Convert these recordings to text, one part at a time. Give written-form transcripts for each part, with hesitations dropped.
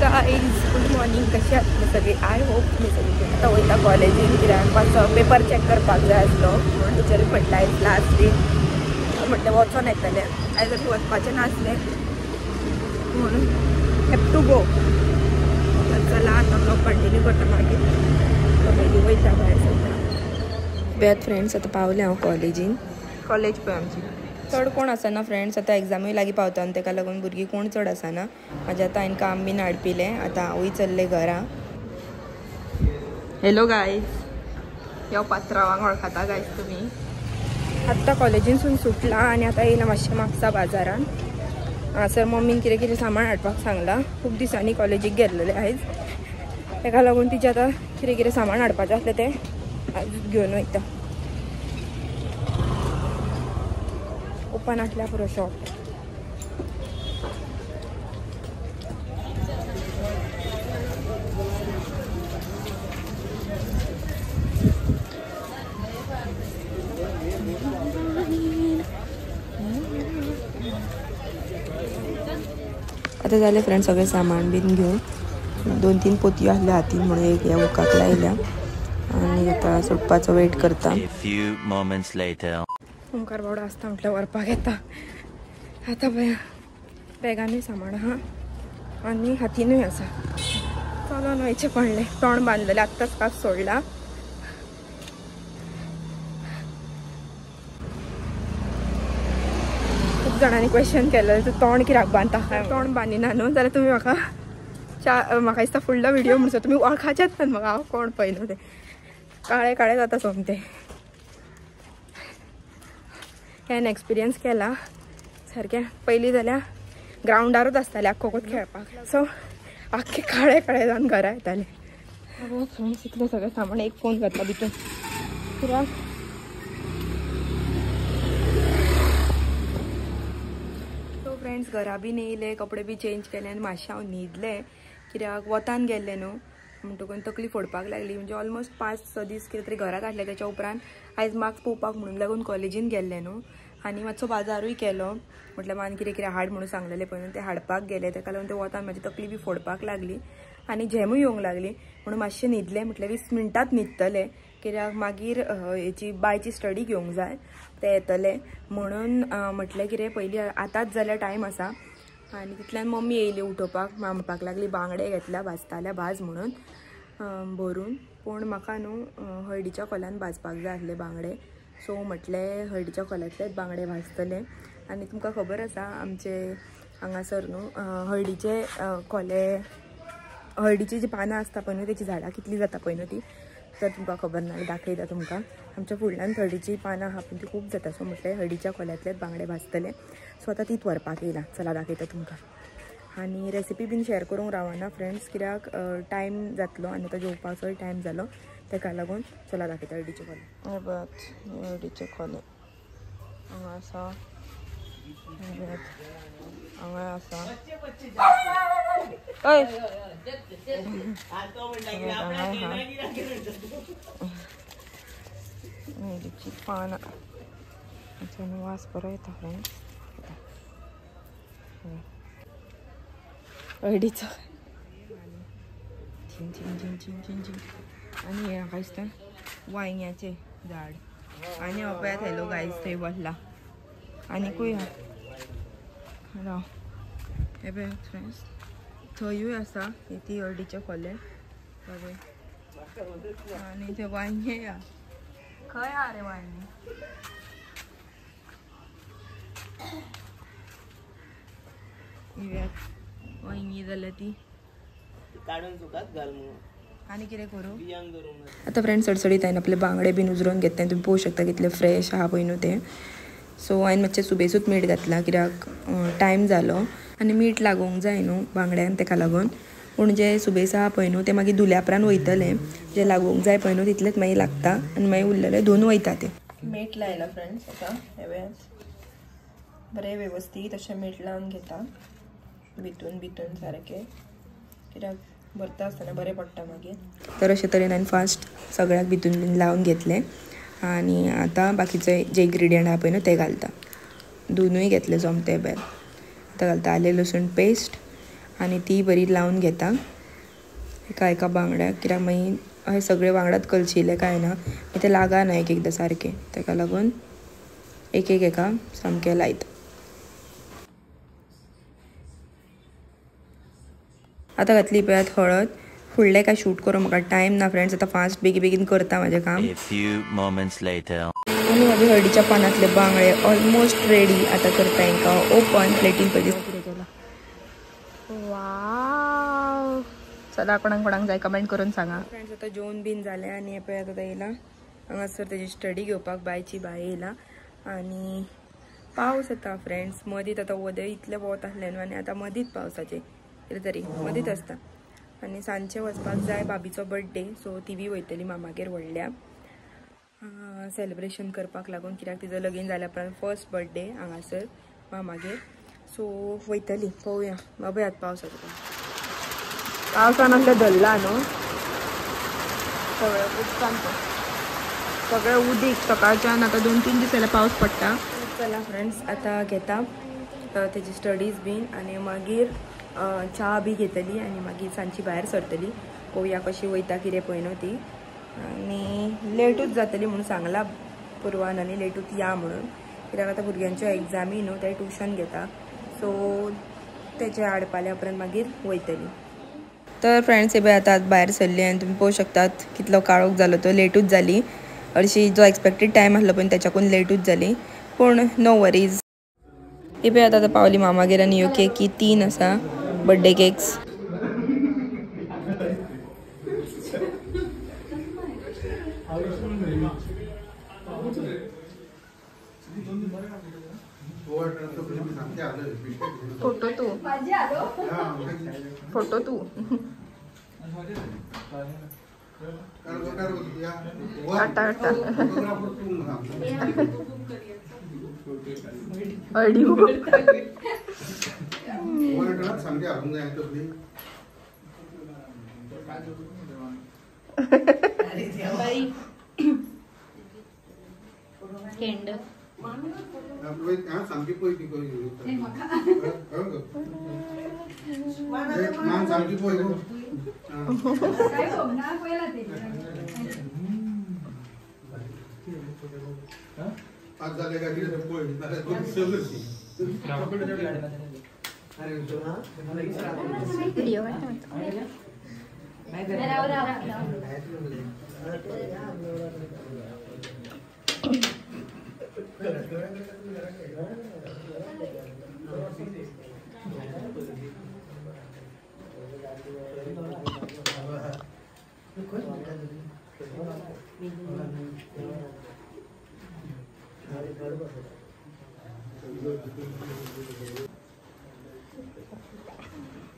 Guys good morning. कशी आहात तुम्ही सगळे? आय होप तुम्ही सगळे आता वयता कॉलेजीन कित्याक पेपर चॅक करपाक जाय आसलो म्हणून टिचरी म्हटलं आयज लास्ट डे म्हटलें वचोन येतलें. आयज आमी वचपाचें नासलें म्हणून हॅव टू गो. चला आतां ब्लॉग कंटिन्यू करता मागीर पयलीं वयता भायर सद्या. बेत फ्रेंड्स आतां पावलें हांव कॉलेजीन. कॉलेज पळय आमची चड कोण आसना फ्रेंड्स. आतां एग्जामूय लागीं पावता आनी ताका लागून भुरगीं कोण चड आसना. म्हाजें आतां हांवें काम बीन हाडपिलें. आतां हांवूय चल्लें घरा. हॅलो गायज, ह्यो पात्रांवाक वळखता गायज तुमी. आतां कॉलेजीनसून सुटला आनी आतां येयला मातशें म्हापसा बाजारान. हांगासर मम्मीन कितें कितें सामान हाडपाक सांगलां. खूब दिसांनी कॉलेजीक गेल्लेलें आयज, ताका लागून तिचें आतां कितें कितें सामान हाडपाचें आसलें तें आयज घेवन वयता. ओपन आसल्या पुरो शॉप. आता जालें फ्रेंड्स सगळें सामान बीन घेवन. 2-3 पोतयो आसल्या हातीन म्हणून एक ह्या उकाक लायल्या आनी आतां सुटपाचो वेट करता. ओंकार बावडो आसता म्हटल्यार व्हरपाक येता. आतां पळय बॅगानूय सामान आहा आनी हातीनूय आसा. चलोन वयचें पडलें. तोंड बांदलेलें आत्ताच कास सोडला. खूब जाणांनी क्वेश्चन केलें तूं तोंड कित्याक बांदता. तोंड बांदिना न्हू जाल्यार तुमी म्हाका दिसता फुडलो व्हिडिओ म्हणसर तुमी वळखाचेच ना म्हाका हांव कोण पळयलो तें. काळे काळे जाता सोमतें. हांवें एक्सपिरियन्स केला सारकें. पयलीं जाल्यार ग्रावंडारूच आसतालें आख्खोकूच खेळपाक. सो आख्खे काळे काळे जावन घरा येताले. फ्रेंड्स इतलें सगळें सामान एक फोन घातला भितर कित्याक सो फ्रेंड्स घरा बीन येयले, कपडे बी चेंज केले आनी मातशें हांव न्हिदलें कित्याक वतान गेल्लें न्हू म्हणटकून तकली फोडपाक लागली. म्हणजे ऑलमोस्ट 5-6 दीस कितें तरी घरात आसलें. त्याच्या उपरांत आयज मार्क्स पळोवपाक म्हणून लागून कॉलेजीन गेल्लें न्हू आनी मातसो बाजारूय केलो. म्हटल्यार मान कितें कितें हाड म्हणून सांगलेलें पळय तें हाडपाक गेलें. ताका लागून तें वतान म्हाजी तकली बी फोडपाक लागली आनी झेमूय येवंक लागली म्हणून मातशें न्हिदलें. म्हटल्यार 20 मिनटांत न्हिदतलें कित्याक मागीर हेची बायची स्टडी घेवंक जाय, ते येतले म्हणून म्हटलें कितें पयलीं आतांच जाल्यार टायम आसा. आनी तितल्यान मम्मी येयली उठोवपाक. म्हणपाक लागली बांगडे घेतल्या भाजताल्या भाज म्हणून भरून. पूण म्हाका न्हू हळडीच्या खोल्यान भाजपाक जाय आसले बांगडे. सो म्हटलें हळडीच्या खोल्यातलेच बांगडे भाजतले. आनी तुमकां खबर आसा आमचे हांगासर न्हू हळडीचे खोले, हळडीची जी पानां आसता पळय न्हू तेची झाडां कितली जाता पळय न्हू ती, तर तुमकां खबर ना. दाखयता तुमकां. आमच्या फुडल्यान हळडीची पानां आहा पूण ती खूब जाता. सो म्हटलें हळडीच्या खोल्यातलेच बांगडे भाजतले. सो आतां तीच व्हरपाक येयला. चला दाखयता तुमकां. आनी रेसिपी बीन शेअर करूंक रावना फ्रेंड्स कित्याक टायम जातलो आनी आतां जेवपाचोय टायम जालो. ताका लागून चला दाखयता हळडीचे खोले. हे पळयात हळडीचे खोले. हांगा आसा, हांगा आसा. हय हळडीची पानां. वास बरो येता फ्रेंड्स. हळडीचो झिंग झिंग झिंग झिंग झिंग झिंग. आनी हे म्हाका दिसता वांयग्याचें झाड. आनी हो पळयात हॅलो गायज थंय वसला. आनीकूय राव हे पळयात फ्रेंड्स थंयूय आसा. ती हळडीचे खोले बरे. आनी ते वांयगे या खंय हा रे वांयगे. वांयगी जाल्यार ती काडून सुकात घाल म्हणून आनी कितें करूं. आतां फ्रेंड्स सडसडीत हांवें आपले बांगडे बीन उजरोवन घेतले. तुमी पळोवंक शकता कितले फ्रेश आहा पळय न्हू ते. सो हांवें मातशें सुबेसूत मीठ घातला कित्याक टायम जालो आनी मीठ लागूंक जाय न्हू बांगड्यांक ताका लागून. पूण जे सुबेस आहा पळय न्हू ते मागीर धुल्या वयतले. जे लागूंक जाय पळय न्हू तितलेच मागीर लागता आनी मागीर उरलेले धुवन वयता ते. मीठ लायला फ्रेंड्स. आतां हे बरें वेवस्थीत अशें मीठ लावन घेता भितून सारकें कित्याक भरता आसतना बरें पडटा मागीर. तर अशे तरेन हांवें फास्ट सगळ्याक भितून बीन लावन घेतलें आनी आतां बाकीचे जे इन्ग्रिडियंट आहा पळय न्हू ते घालता. दूनूय घेतले सोमते बेल. आतां घालता आले लसूण पेस्ट आणि ती बरी लावून घेता एका एका बांगड्याक, कित्याक मागीर अशें सगळे वांगडात कलशिले काय ना ते लागना एक एकदां सारके, ताका लागून एक एक एका सामके लायता. आतां घातली पळयात हळद. फुडलें काय शूट करूं म्हाका टायम ना फ्रेंड्स, आतां फास्ट बेगीन करता म्हाजें काम. आनी म्हाजे हळदीच्या पानांतले बांगडे ऑलमोस्ट रेडी. आतां करता हांकां ओपन प्लेटीन पयलीं. वाव, चला कोणाक जाय कमेंट करून सांगा फ्रेंड्स. आतां जेवण बीन जालें आनी हे पळयात आतां येयला हांगासर तेजी स्टडी घेवपाक बायची बाय येयला. आनी पावस येता फ्रेंड्स, मदींत आतां वदय इतलें वत आसलें न्हू आनी आतां मदींत पावसाचें कितें तरी मदींत आसता. आनी सांजचें वचपाक जाय बाबीचो बर्थडे, सो ती बी वयतली मामागेर व्हडल्या सेलिब्रेशन करपाक लागून, कित्याक तिजो लगीन जाल्या उपरांत फर्स्ट बर्थडे हांगासर मामागेर. सो वयतली, पळोवया. बाबा आतां पावसाचो पावसान असलें धरला न्हू सगळें उदकान सगळें उदीक सकाळच्यान. आतां 2-3 दीस जाल्यार पावस पडटा. चला फ्रेंड्स आतां घेता तेजी स्टडीज बीन आनी मागीर च्या बी घेतली आनी मागीर सांजची भायर सरतली. पळोवया कशी वयता कितें पळय न्हू ती. आनी लेटूच जातली म्हणून सांगला पुरवान, आनी लेटूच या म्हणून, कित्याक आतां भुरग्यांच्यो एग्जामी न्हू, ते ट्युशन घेता. सो तेचे हाडपाल्या उपरांत मागीर वयतली. तर फ्रेंड्स हे पळय आतां भायर सरली आनी तुमी पळोवंक शकतात कितलो काळोख जालो तो. लेटूच जाली हरशी, जो एक्सपेक्टेड टायम आसलो पळय त्याच्याकून लेटूच जाली, पूण नो वरीज. हे पळय आतां पावली मामागेर आनी ह्यो केकी 3 आसा birthday cakes. Photo Tu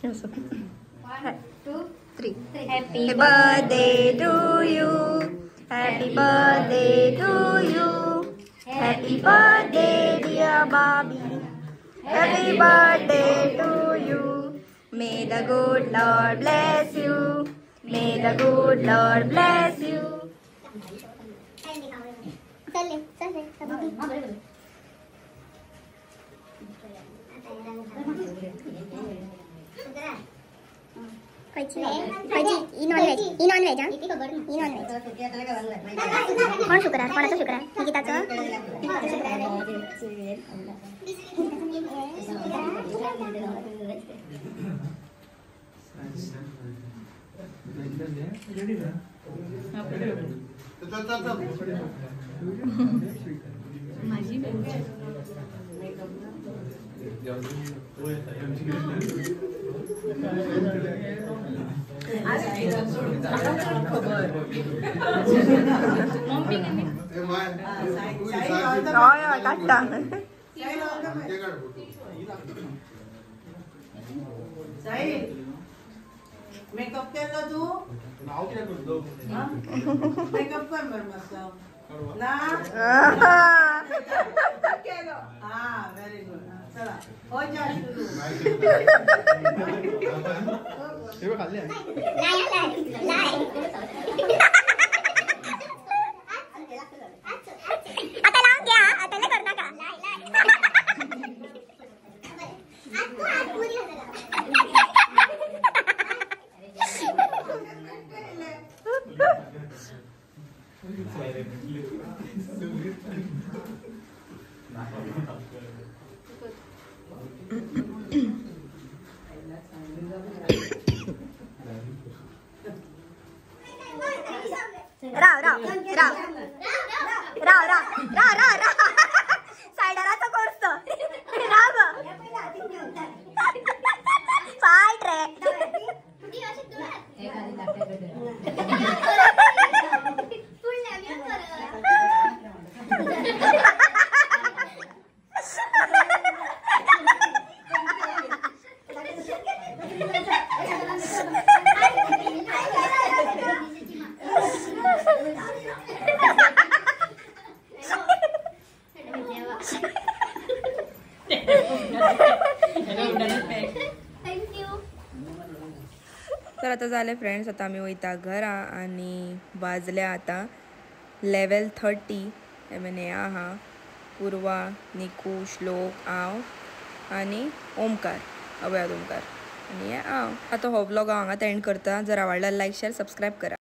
Yes. 1, 2, 3. Happy birthday to you. Happy birthday to you. Happy birthday dear Bobby. Happy birthday to you. May the good Lord bless you. May the good Lord bless you. Non-veg कोण शुक्रार कोणाचं शुक्रार निकिताचं माझी makeup केला तू नाव किती करतो makeup कर बर मस्त ना केलो हां व्हेरी गुड चला हो जा सुरू हे खाल्ले नाही आता लावून घ्या आता नाही कर नका नाही सायडराचा कोर्स फाट रे तर आता झाले फ्रेंड्स, आता आम्ही वयता घरा आणि वाजल्या आता 11:30. म्हणे आहा पूर्वा, निकू, श्लोक, हांव आणि ओमकार, अभयाद ओमकार आणि हांव. आता हो व्लॉग हांव हांगाच एंड करता. जर आवडला लाईक शेअर सबस्क्राईब करा.